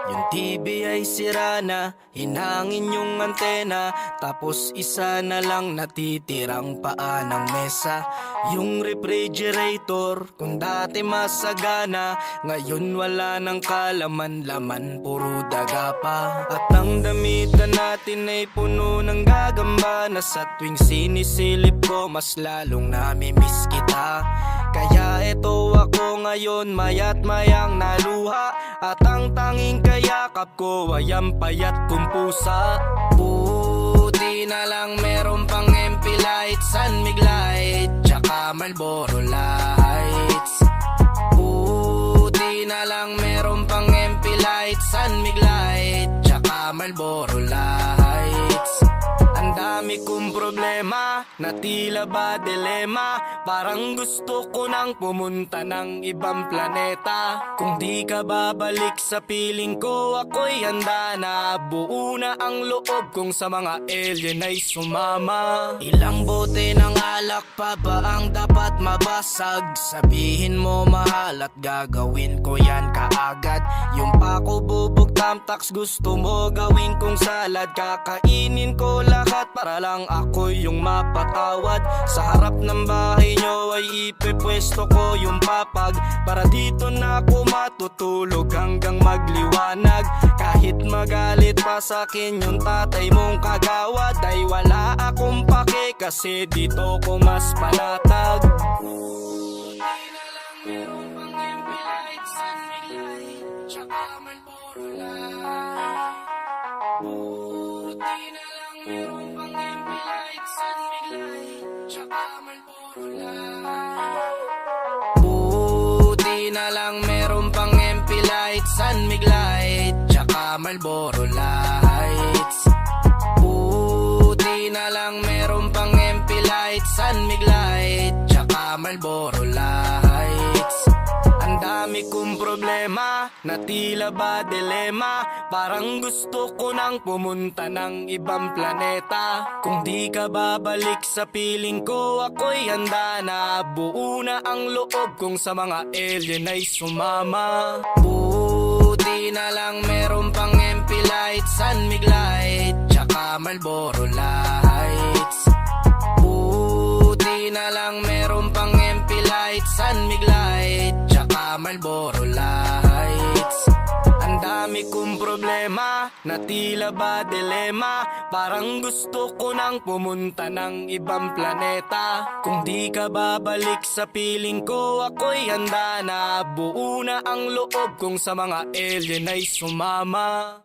Yung TV ay sira na, hinangin yung antena, tapos isa na lang natitirang paa ng mesa. Yung refrigerator, kung dati masagana, ngayon wala nang kalaman-laman, puro daga pa. At ang damitan natin ay puno ng gagamba, na sa tuwing sinisilip ko mas lalong namimiss kita. Kaya eto ako ngayon, mayat mayang naluha, at ang tanging kayakap ko ay ang payat kong pusa. Buti na lang meron pang MP light, San Mig light, tsaka Marlboro lights. Buti na lang meron pang MP light, San Mig light, tsaka Marlboro lights. Ang dami kong problema, na tila ba dilema, parang gusto ko nang pumunta ng ibang planeta. Kung di ka babalik sa piling ko, ako'y handa na. Buo na ang loob kong sa mga alien ay sumama. Ilang bote ng alak pa ba ang dapat mabasag? Sabihin mo mahal at gagawin ko yan kaagad. Yung pako bubog tamtax gusto mo gawin kong salad. Kakainin ko lahat para lang ako yung mapatawad. Sa harap ng bahay nyo ay ipepwesto ko yung papag, para dito na ako matutulog hanggang magliwanag. Kahit magalit pa sa'kin yung tatay mong kagawad, ay wala akong pake kasi dito ko mas panatag. Buti na lang meron pang MP light, San Mig light, tsaka Marlboro light. Buti na lang meron pang MP light, San Mig light, tsaka Marlboro light. Buti na lang meron pang MP light, San Mig light, tsaka Marlboro lights. Buti na lang meron pang MP light, San Mig light, tsaka Marlboro lights. Ang dami kong problema, na tila ba dilema, parang gusto ko nang pumunta ng ibang planeta. Kung di ka babalik sa piling ko, ako'y handa na. Buo na ang loob kong sa mga alien ay sumama. Buti na lang meron pang MP light, San Mig light, tsaka Marlboro lights. Buti na lang meron pang MP light, San Mig light, tsaka Marlboro lights. Ang dami kong problema, na tila ba dilema, parang gusto ko nang pumunta ng ibang planeta. Kung di ka babalik sa piling ko, ako'y handa na. Buo na ang loob kong sa mga alien ay sumama.